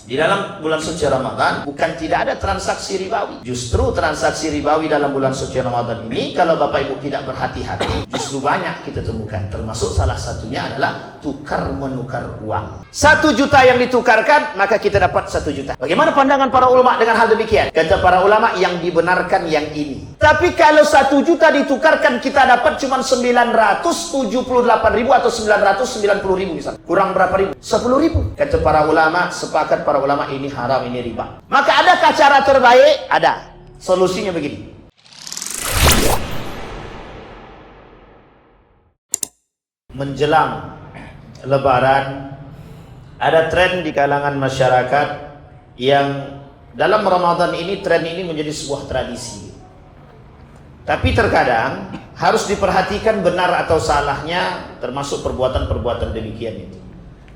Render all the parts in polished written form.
Di dalam bulan suci Ramadan bukan tidak ada transaksi ribawi. Justru transaksi ribawi dalam bulan suci Ramadan ini, kalau Bapak Ibu tidak berhati-hati, justru banyak kita temukan. Termasuk salah satunya adalah tukar menukar uang. 1 juta yang ditukarkan, maka kita dapat 1 juta. Bagaimana pandangan para ulama dengan hal demikian? Kata para ulama, yang dibenarkan yang ini. Tapi kalau 1 juta ditukarkan, kita dapat cuma 978.000 atau 990.000 misalnya. Kurang berapa ribu? 10.000. Kata para ulama, sepakat para ulama, ini haram, ini riba. Maka adakah cara terbaik? Ada. Solusinya begini. Menjelang Lebaran, ada tren di kalangan masyarakat yang dalam Ramadan ini, tren ini menjadi sebuah tradisi. Tapi terkadang harus diperhatikan benar atau salahnya, termasuk perbuatan-perbuatan demikian itu.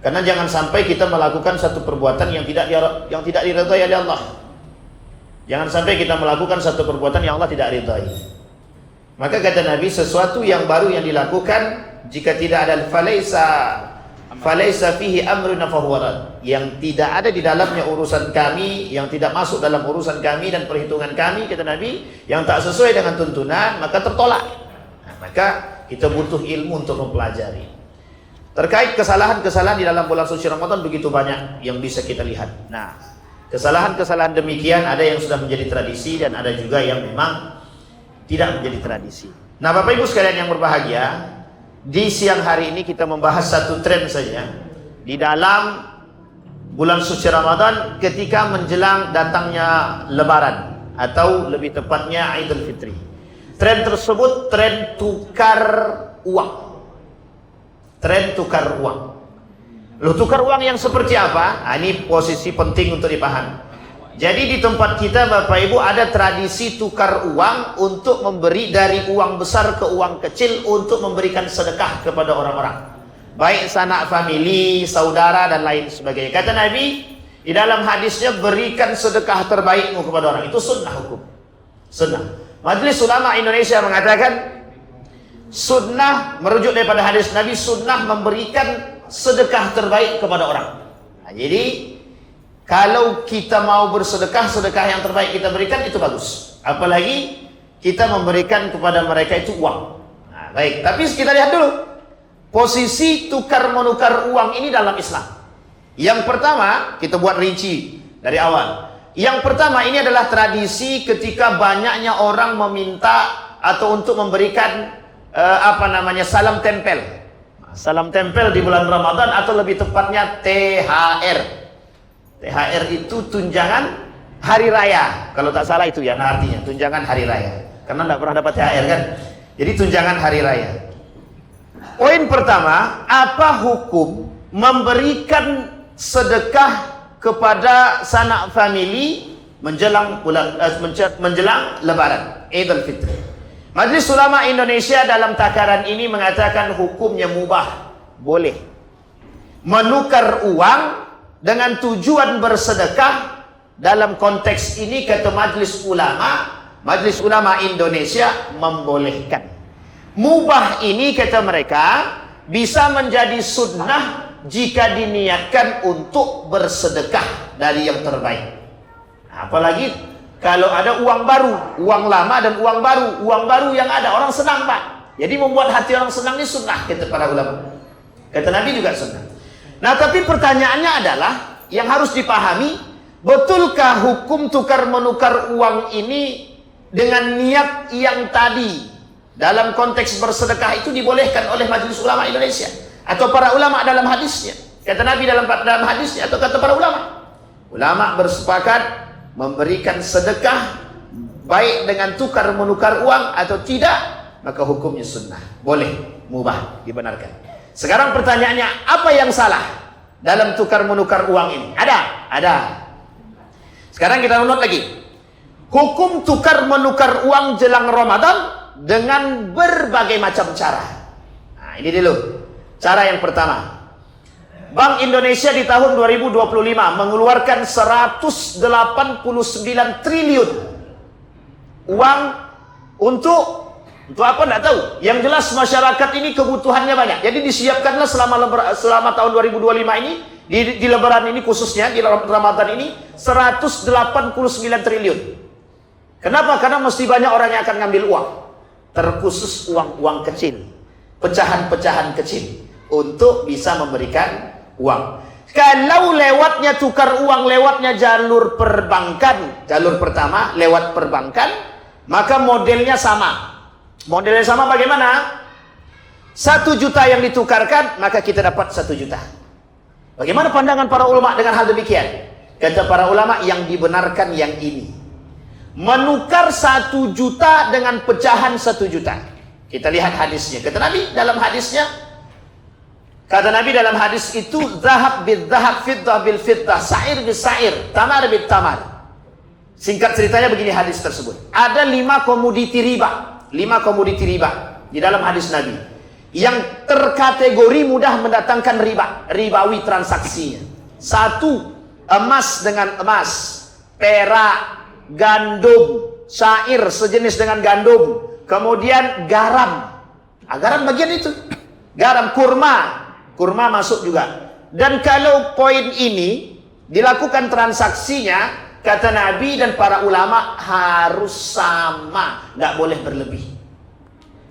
Karena jangan sampai kita melakukan satu perbuatan yang tidak diridhai oleh Allah. Jangan sampai kita melakukan satu perbuatan yang Allah tidak ridhai. Maka kata Nabi, sesuatu yang baru yang dilakukan, jika tidak ada falaisa fihi amruna fahuwa rad, yang tidak ada di dalamnya urusan kami, yang tidak masuk dalam urusan kami dan perhitungan kami, kata Nabi, yang tak sesuai dengan tuntunan, maka tertolak. Nah, maka kita butuh ilmu untuk mempelajari. Terkait kesalahan-kesalahan di dalam bulan suci Ramadan begitu banyak yang bisa kita lihat. Nah, kesalahan-kesalahan demikian ada yang sudah menjadi tradisi dan ada juga yang memang tidak menjadi tradisi. Nah, Bapak Ibu sekalian yang berbahagia, di siang hari ini kita membahas satu tren saja di dalam bulan suci Ramadan ketika menjelang datangnya Lebaran atau lebih tepatnya Idul Fitri. Tren tersebut tren tukar uang. Tren tukar uang. Loh, tukar uang yang seperti apa? Nah, ini posisi penting untuk dipahami. Jadi di tempat kita Bapak Ibu ada tradisi tukar uang untuk memberi dari uang besar ke uang kecil untuk memberikan sedekah kepada orang-orang. Baik sanak famili, saudara dan lain sebagainya. Kata Nabi di dalam hadisnya, berikan sedekah terbaikmu kepada orang. Itu sunnah hukum. Sunnah. Majelis Ulama Indonesia mengatakan sunnah, merujuk daripada hadis Nabi, sunnah memberikan sedekah terbaik kepada orang. Nah, jadi kalau kita mau bersedekah, sedekah yang terbaik kita berikan itu bagus. Apalagi kita memberikan kepada mereka itu uang. Nah, baik, tapi kita lihat dulu posisi tukar menukar uang ini dalam Islam. Yang pertama, kita buat rinci dari awal. Yang pertama, ini adalah tradisi ketika banyaknya orang meminta atau untuk memberikan salam tempel. Salam tempel di bulan Ramadan atau lebih tepatnya THR. THR itu tunjangan hari raya. Kalau tak salah itu ya artinya tunjangan hari raya. Karena tidak pernah dapat THR kan. Jadi tunjangan hari raya. Poin pertama, apa hukum memberikan sedekah kepada sanak famili menjelang Lebaran, Idul Fitri? Majelis Ulama Indonesia dalam takaran ini mengatakan hukumnya mubah, boleh menukar uang dengan tujuan bersedekah. Dalam konteks ini kata Majelis Ulama Indonesia membolehkan. Mubah ini kata mereka bisa menjadi sunnah jika diniatkan untuk bersedekah dari yang terbaik. Apalagi kalau ada uang baru, uang lama dan uang baru yang ada, orang senang Pak. Jadi membuat hati orang senang ini sunnah, kata para ulama. Kata Nabi juga sunnah. Nah, tapi pertanyaannya adalah yang harus dipahami, betulkah hukum tukar menukar uang ini dengan niat yang tadi dalam konteks bersedekah itu dibolehkan oleh Majelis Ulama Indonesia atau para ulama dalam hadisnya? Kata Nabi dalam hadisnya atau kata para ulama? Ulama bersepakat memberikan sedekah baik dengan tukar menukar uang atau tidak, maka hukumnya sunnah, boleh, mubah, dibenarkan. Sekarang pertanyaannya, apa yang salah dalam tukar menukar uang ini? Ada. Sekarang kita runut lagi. Hukum tukar menukar uang jelang Ramadan dengan berbagai macam cara. Nah, ini dulu cara yang pertama. Bank Indonesia di tahun 2025 mengeluarkan 189 triliun uang untuk apa enggak tahu. Yang jelas masyarakat ini kebutuhannya banyak. Jadi disiapkanlah selama tahun 2025 ini Di Lebaran ini khususnya, di Ramadan ini 189 triliun. Kenapa? Karena mesti banyak orang yang akan ngambil uang. Terkhusus uang-uang kecil, pecahan-pecahan kecil, untuk bisa memberikan uang. Kalau lewatnya tukar uang, lewatnya jalur perbankan, jalur pertama lewat perbankan, maka modelnya sama. Modelnya sama bagaimana? 1 juta yang ditukarkan, maka kita dapat 1 juta. Bagaimana pandangan para ulama dengan hal demikian? Kata para ulama, yang dibenarkan yang ini. Menukar 1 juta dengan pecahan 1 juta. Kita lihat hadisnya. Kata Nabi dalam hadis itu, zahab bil zahab, fiddah bil fiddah, sa'ir bil sa'ir, tamar bil tamar. Singkat ceritanya begini hadis tersebut. Ada 5 komoditi riba. 5 komoditi riba di dalam hadis Nabi. Yang terkategori mudah mendatangkan riba, ribawi transaksinya. 1, emas dengan emas, perak, gandum, syair sejenis dengan gandum, kemudian garam. Garam bagian itu. Garam, kurma masuk juga. Dan kalau poin ini dilakukan transaksinya, kata Nabi dan para ulama, harus sama, nggak boleh berlebih.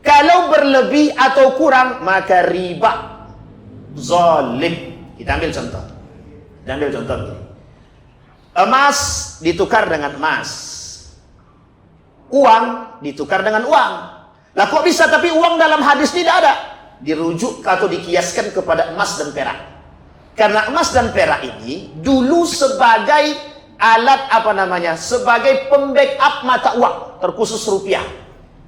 Kalau berlebih atau kurang, maka riba, zalim. Kita ambil contoh. Begini. Emas ditukar dengan emas, uang ditukar dengan uang. Lah kok bisa? Tapi uang dalam hadis tidak ada. Dirujuk atau dikiaskan kepada emas dan perak. Karena emas dan perak ini dulu sebagai alat sebagai pembackup mata uang, terkhusus rupiah.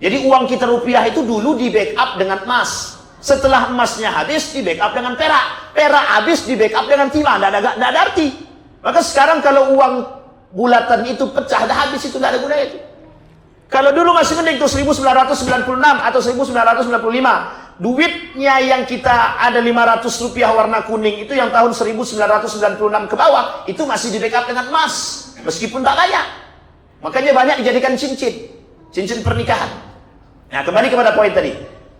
Jadi uang kita rupiah itu dulu di backup dengan emas. Setelah emasnya habis, di backup dengan perak. Perak habis, di backup dengan timah. Tidak ada arti. Maka sekarang kalau uang bulatan itu pecah, dah habis, itu tidak ada gunanya itu. Kalau dulu masih mending itu 1996 atau 1995. Duitnya yang kita ada 500 rupiah warna kuning, itu yang tahun 1996 ke bawah, itu masih di backup dengan emas. Meskipun tak banyak. Makanya banyak dijadikan cincin pernikahan. Nah, kembali kepada poin tadi.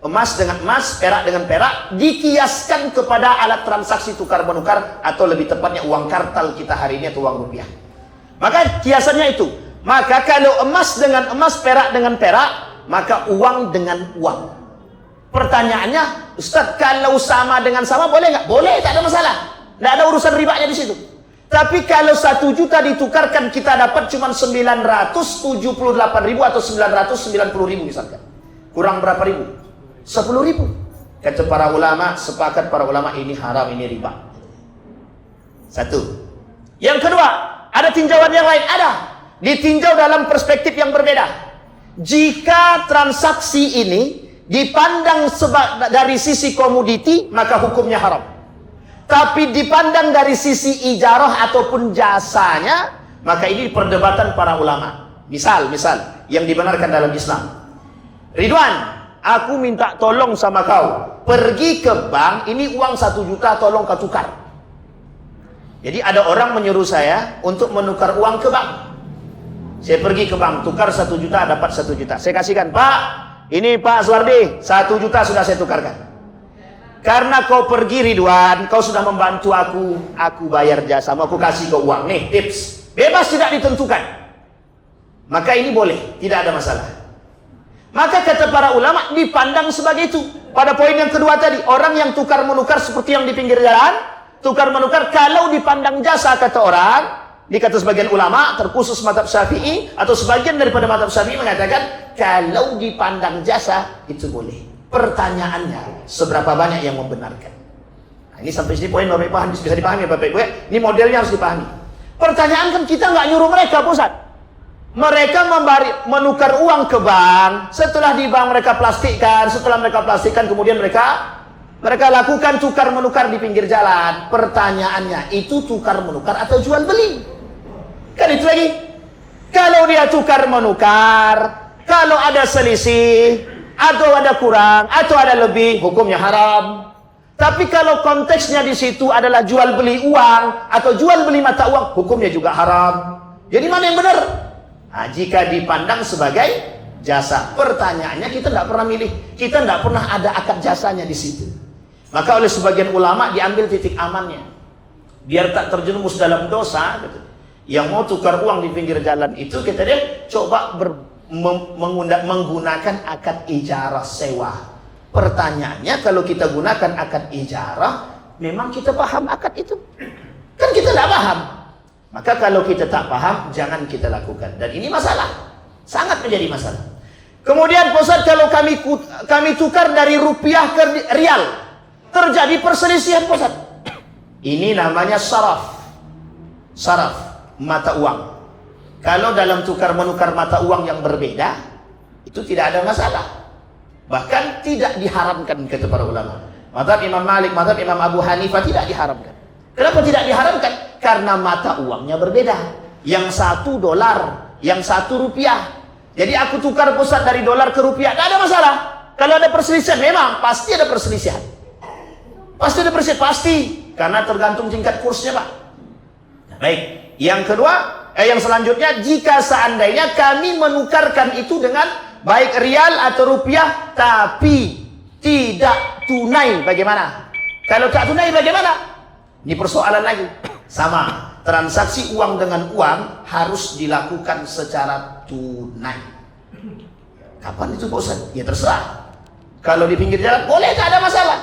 Emas dengan emas, perak dengan perak, dikiaskan kepada alat transaksi tukar-menukar, atau lebih tepatnya uang kartal kita hari ini atau uang rupiah. Maka kiasannya itu. Maka kalau emas dengan emas, perak dengan perak, maka uang dengan uang. Pertanyaannya, Ustaz, kalau sama dengan sama boleh nggak? Boleh, tak ada masalah. Tidak ada urusan ribanya di situ. Tapi kalau 1 juta ditukarkan, kita dapat cuma 978.000 atau 990.000 misalkan. Kurang berapa ribu? 10.000. Kata para ulama, sepakat para ulama, ini haram, ini riba. 1. Yang kedua, ada tinjauan yang lain. Ada. Ditinjau dalam perspektif yang berbeda. Jika transaksi ini dipandang dari sisi komoditi, maka hukumnya haram. Tapi dipandang dari sisi ijarah ataupun jasanya, maka ini perdebatan para ulama. Misal yang dibenarkan dalam Islam. Ridwan, aku minta tolong sama kau, pergi ke bank, ini uang 1 juta, tolong kau tukar. Jadi ada orang menyuruh saya untuk menukar uang ke bank. Saya pergi ke bank, tukar 1 juta, dapat 1 juta. Saya kasihkan, Pak, ini Pak Suwardi, 1 juta sudah saya tukarkan. Karena kau pergi Ridwan, kau sudah membantu aku bayar jasa, aku kasih kau uang. Nih tips, bebas tidak ditentukan. Maka ini boleh, tidak ada masalah. Maka kata para ulama dipandang sebagai itu. Pada poin yang kedua tadi, orang yang tukar-menukar seperti yang di pinggir jalan, tukar-menukar kalau dipandang jasa, kata orang, dikata sebagian ulama, terkhusus mazhab Syafi'i atau sebagian daripada mazhab Syafi'i mengatakan kalau dipandang jasa itu boleh. Pertanyaannya, seberapa banyak yang membenarkan? Nah, ini sampai sini poin Bapak Ibu bisa dipahami Bapak Ibu ya? Ini modelnya harus dipahami. Pertanyaan kan kita nggak nyuruh mereka, Ustaz. Mereka menukar uang ke bank, setelah di bank mereka plastikkan, kemudian mereka lakukan tukar-menukar di pinggir jalan. Pertanyaannya, itu tukar-menukar atau jual beli? Kan itu lagi. Kalau dia tukar-menukar, kalau ada selisih, atau ada kurang, atau ada lebih, hukumnya haram. Tapi kalau konteksnya di situ adalah jual beli uang atau jual beli mata uang, hukumnya juga haram. Jadi mana yang benar? Nah, jika dipandang sebagai jasa, pertanyaannya kita tidak pernah milih, kita tidak pernah ada akad jasanya di situ. Maka oleh sebagian ulama diambil titik amannya. biar tak terjerumus dalam dosa, kata. Yang mau tukar uang di pinggir jalan itu, kata dia, coba menggunakan akad ijarah sewa. Pertanyaannya, kalau kita gunakan akad ijarah, memang kita paham akad itu? Kan kita tidak paham. Maka kalau kita tak paham, jangan kita lakukan. Dan ini masalah, sangat menjadi masalah. Kemudian Pak Ustaz, kalau kami tukar dari rupiah ke rial, terjadi perselisihan Pak Ustaz. Ini namanya saraf. Saraf, mata uang. Kalau dalam tukar-menukar mata uang yang berbeda, itu tidak ada masalah. Bahkan tidak diharamkan, kata para ulama. Mazhab Imam Malik, mazhab Imam Abu Hanifah tidak diharamkan. Kenapa tidak diharamkan? Karena mata uangnya berbeda. Yang satu dolar, yang satu rupiah. Jadi aku tukar pusat dari dolar ke rupiah, tidak ada masalah. Kalau ada perselisihan, memang pasti ada perselisihan. Pasti ada perselisihan, pasti. Karena tergantung tingkat kursnya, Pak. Baik. Yang kedua, yang selanjutnya, jika seandainya kami menukarkan itu dengan baik rial atau rupiah, tapi tidak tunai, bagaimana? Kalau tak tunai, bagaimana? Ini persoalan lagi. Sama, transaksi uang dengan uang harus dilakukan secara tunai. Kapan itu Pak Ustaz? Ya terserah. Kalau di pinggir jalan, boleh, tak ada masalah.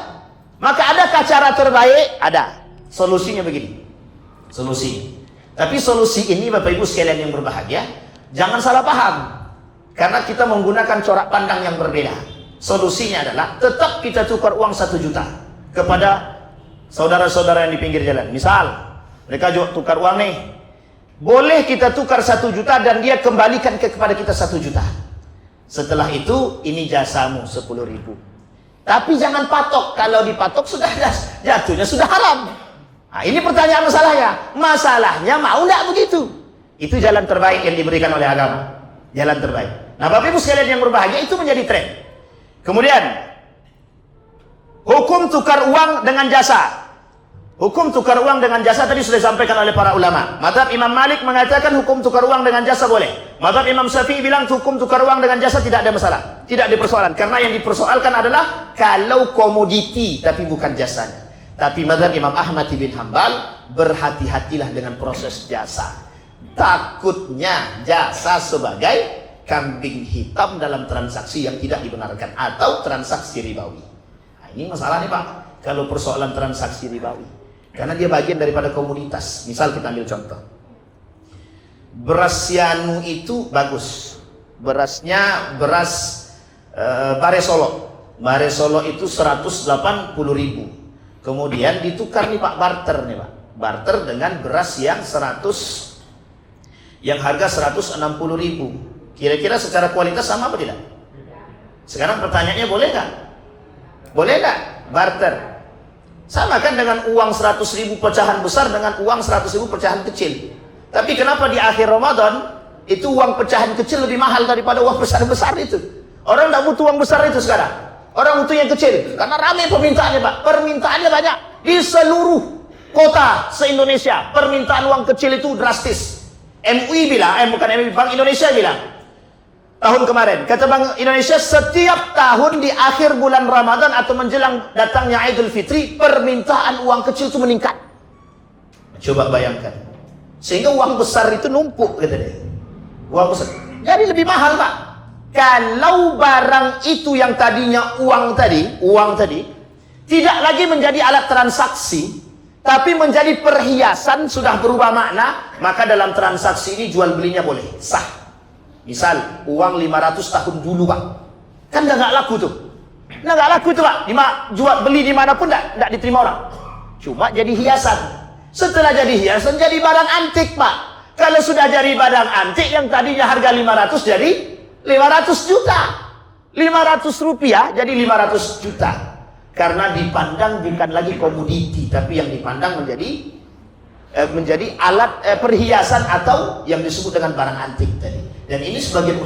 Maka adakah cara terbaik? Ada. Solusinya begini. Solusi. Tapi solusi ini Bapak Ibu sekalian yang berbahagia, jangan salah paham. Karena kita menggunakan corak pandang yang berbeda. Solusinya adalah tetap kita tukar uang 1 juta kepada saudara-saudara yang di pinggir jalan. Misal, mereka tukar uang nih. Boleh kita tukar 1 juta dan dia kembalikan kepada kita 1 juta. Setelah itu, ini jasamu 10.000. Tapi jangan patok. Kalau dipatok sudah jatuhnya sudah haram. Nah, ini pertanyaan masalahnya. Masalahnya mau enggak begitu? Itu jalan terbaik yang diberikan oleh agama. Jalan terbaik. Nah, Bapak Ibu sekalian yang berbahagia, itu menjadi tren. Kemudian, hukum tukar uang dengan jasa. Hukum tukar uang dengan jasa tadi sudah disampaikan oleh para ulama. Mazhab Imam Malik mengatakan hukum tukar uang dengan jasa boleh. Mazhab Imam Syafi'i bilang hukum tukar uang dengan jasa tidak ada masalah. Tidak dipersoalkan. Karena yang dipersoalkan adalah kalau komoditi tapi bukan jasanya. Tapi mazhab Imam Ahmad bin Hanbal, berhati-hatilah dengan proses jasa. Takutnya jasa sebagai kambing hitam dalam transaksi yang tidak dibenarkan atau transaksi ribawi. Nah, ini masalah nih Pak. Kalau persoalan transaksi ribawi, karena dia bagian daripada komoditas. Misal kita ambil contoh, beras Sianu itu bagus. Berasnya beras Bare Solo. Bare Solo itu 180.000. Kemudian ditukar nih Pak, barter nih Pak. Barter dengan beras yang yang harga 160.000. Kira-kira secara kualitas sama apa tidak? Sekarang pertanyaannya, boleh nggak? Boleh nggak barter? Sama kan dengan uang 100.000 pecahan besar dengan uang 100.000 pecahan kecil. Tapi kenapa di akhir Ramadan itu uang pecahan kecil lebih mahal daripada uang besar-besar itu? Orang tidak butuh uang besar itu sekarang. Orang butuh yang kecil. Karena ramai permintaannya Pak. Permintaannya banyak. Di seluruh kota se-Indonesia, permintaan uang kecil itu drastis. MUI bilang, bukan MUI, Bank Indonesia bilang, tahun kemarin, kata Bank Indonesia, setiap tahun di akhir bulan Ramadan atau menjelang datangnya Idul Fitri, permintaan uang kecil itu meningkat. Coba bayangkan. Sehingga uang besar itu numpuk, kata dia. Uang besar. Jadi lebih mahal Pak. Kalau barang itu yang tadinya uang tadi, tidak lagi menjadi alat transaksi, tapi menjadi perhiasan, sudah berubah makna, maka dalam transaksi ini jual belinya boleh, sah. Misal uang 500 tahun dulu Pak, kan nggak laku tuh, nggak laku tuh Pak. Jual beli dimanapun nggak diterima orang, cuma jadi hiasan. Setelah jadi hiasan jadi barang antik Pak. Kalau sudah jadi barang antik yang tadinya harga 500 jadi 500 juta, 500 rupiah jadi 500 juta. Karena dipandang bukan lagi komoditi, tapi yang dipandang menjadi alat perhiasan atau yang disebut dengan barang antik tadi. Dan ini sebagian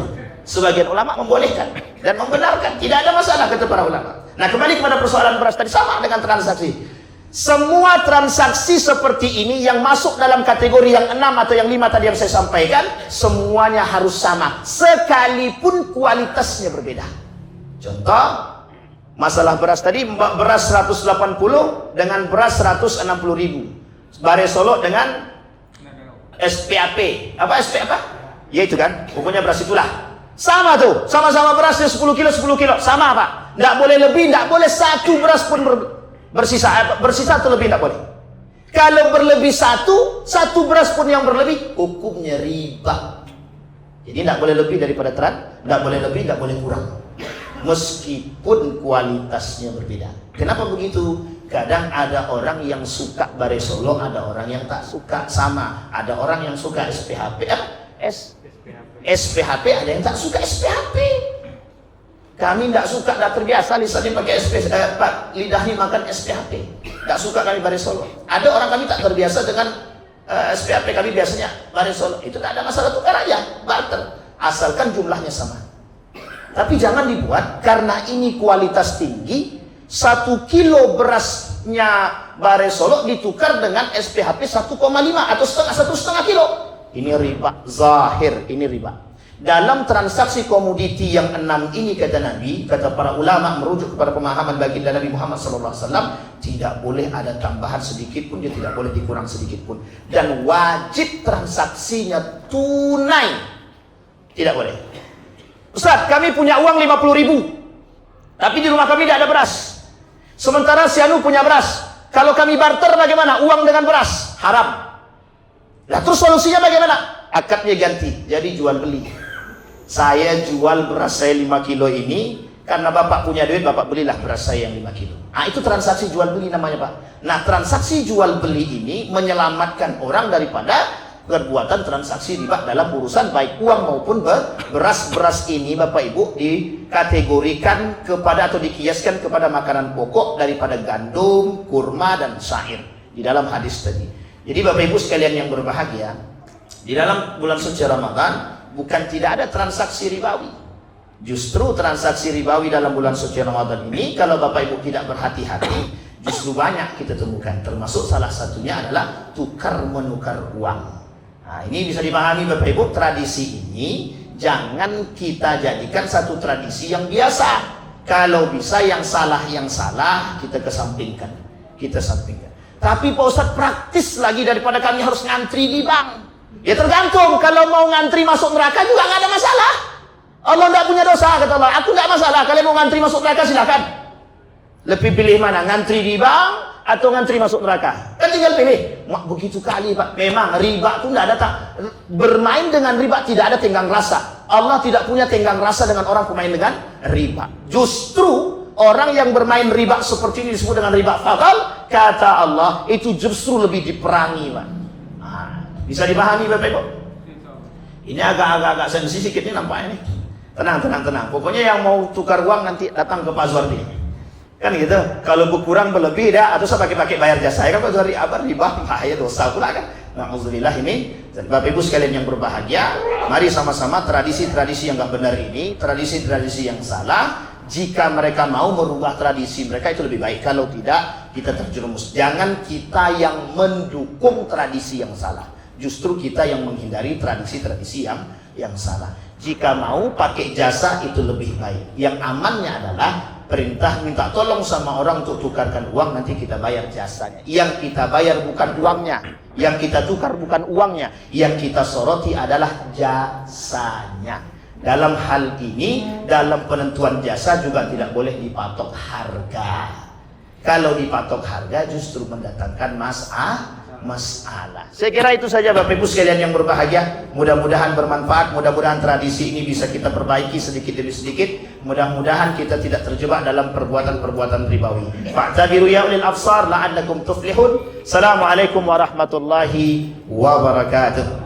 ulama membolehkan dan membenarkan, tidak ada masalah kata para ulama. Nah, kembali kepada persoalan beras tadi, sama dengan transaksi. Semua transaksi seperti ini yang masuk dalam kategori yang 6 atau yang 5 tadi yang saya sampaikan, semuanya harus sama sekalipun kualitasnya berbeda. Contoh, masalah beras tadi, beras 180 dengan beras 160.000. Bare Solo dengan SPAP. Apa SP apa? Ya itu kan, pokoknya beras itulah. Sama tuh, sama-sama berasnya 10 kilo, 10 kilo. Sama Pak. Nggak boleh lebih, nggak boleh satu beras pun bersisa. Bersisa atau lebih nggak boleh. Kalau berlebih satu beras pun yang berlebih, hukumnya riba. Jadi nggak boleh lebih daripada nggak boleh lebih, nggak boleh kurang. Meskipun kualitasnya berbeda. Kenapa begitu? Kadang ada orang yang suka Bare Solo, ada orang yang tak suka. Sama, ada orang yang suka SPHP, SPHP, ada yang tak suka SPHP. Kami tidak suka, tidak terbiasa lisannya pakai lidahnya makan SPHP. Tidak suka kami Bare Solo. Ada orang kami tak terbiasa dengan SPHP, kami biasanya Bare Solo. Itu tidak ada masalah, tukar aja, barter. Asalkan jumlahnya sama. Tapi jangan dibuat karena ini kualitas tinggi, 1 kilo berasnya Bare Solo ditukar dengan SPHP 1,5 atau 1,5 kilo. Ini riba, zahir, ini riba. Dalam transaksi komoditi yang 6 ini kata Nabi, kata para ulama merujuk kepada pemahaman baginda Nabi Muhammad SAW, tidak boleh ada tambahan sedikit pun, dia tidak boleh dikurang sedikit pun. Dan wajib transaksinya tunai. Tidak boleh. Ustaz, kami punya uang 50.000, tapi di rumah kami tidak ada beras. Sementara si Anu punya beras. Kalau kami barter bagaimana? Uang dengan beras, haram. Nah terus solusinya bagaimana? Akadnya ganti, jadi jual beli. Saya jual beras saya 5 kilo ini, karena Bapak punya duit, Bapak belilah beras saya yang 5 kilo. Nah itu transaksi jual beli namanya Pak. Nah transaksi jual beli ini menyelamatkan orang daripada perbuatan transaksi riba dalam urusan baik uang maupun beras-beras ini Bapak Ibu dikategorikan kepada atau dikiaskan kepada makanan pokok daripada gandum, kurma dan syair di dalam hadis tadi. Jadi Bapak Ibu sekalian yang berbahagia, di dalam bulan suci Ramadan bukan tidak ada transaksi ribawi. Justru transaksi ribawi dalam bulan suci Ramadan ini kalau Bapak Ibu tidak berhati-hati justru banyak kita temukan. Termasuk salah satunya adalah tukar menukar uang. Nah, ini bisa dipahami Bapak Ibu, tradisi ini jangan kita jadikan satu tradisi yang biasa. Kalau bisa yang salah kita kesampingkan. Kita sampingkan. Tapi Pak Ustadz praktis lagi daripada kami harus ngantri di bank. Ya tergantung, kalau mau ngantri masuk neraka juga nggak ada masalah. Allah nggak punya dosa, kata Allah. Aku nggak masalah, kalian mau ngantri masuk neraka silakan. Lebih pilih mana? Ngantri di bank atau ngantri masuk neraka? Kan tinggal pilih. Begitu kali Pak. Memang riba itu tidak ada bermain dengan riba tidak ada tenggang rasa. Allah tidak punya tenggang rasa dengan orang pemain dengan riba. Justru orang yang bermain riba seperti ini disebut dengan riba fadl. Kata Allah itu justru lebih diperangi Pak. Nah, bisa dipahami Bapak Ibu? Ini agak sensitif sedikit ini nampaknya nih. Tenang. Pokoknya yang mau tukar uang nanti datang ke Pak Zuardi. Kan gitu, kalau berkurang berlebih dah, atau saya pakai bayar jasa, ya kan Pak Zuhari, riba, bahaya dosa pula kan. Alhamdulillah ini, Bapak Ibu sekalian yang berbahagia, mari sama-sama tradisi-tradisi yang gak benar ini, tradisi-tradisi yang salah, jika mereka mau merubah tradisi mereka itu lebih baik, kalau tidak, kita terjerumus. Jangan kita yang mendukung tradisi yang salah, justru kita yang menghindari tradisi-tradisi yang salah. Jika mau pakai jasa itu lebih baik. Yang amannya adalah perintah minta tolong sama orang untuk tukarkan uang, nanti kita bayar jasanya. Yang kita bayar bukan uangnya, yang kita tukar bukan uangnya, yang kita soroti adalah jasanya. Dalam hal ini, dalam penentuan jasa juga tidak boleh dipatok harga. Kalau dipatok harga justru mendatangkan masalah. Saya kira itu saja Bapak Ibu sekalian yang berbahagia. Mudah-mudahan bermanfaat, mudah-mudahan tradisi ini bisa kita perbaiki sedikit demi sedikit. Mudah-mudahan kita tidak terjebak dalam perbuatan-perbuatan ribawi. Fa'tabiru ya ulil absar la'allakum tuflihun. Assalamualaikum warahmatullahi wabarakatuh.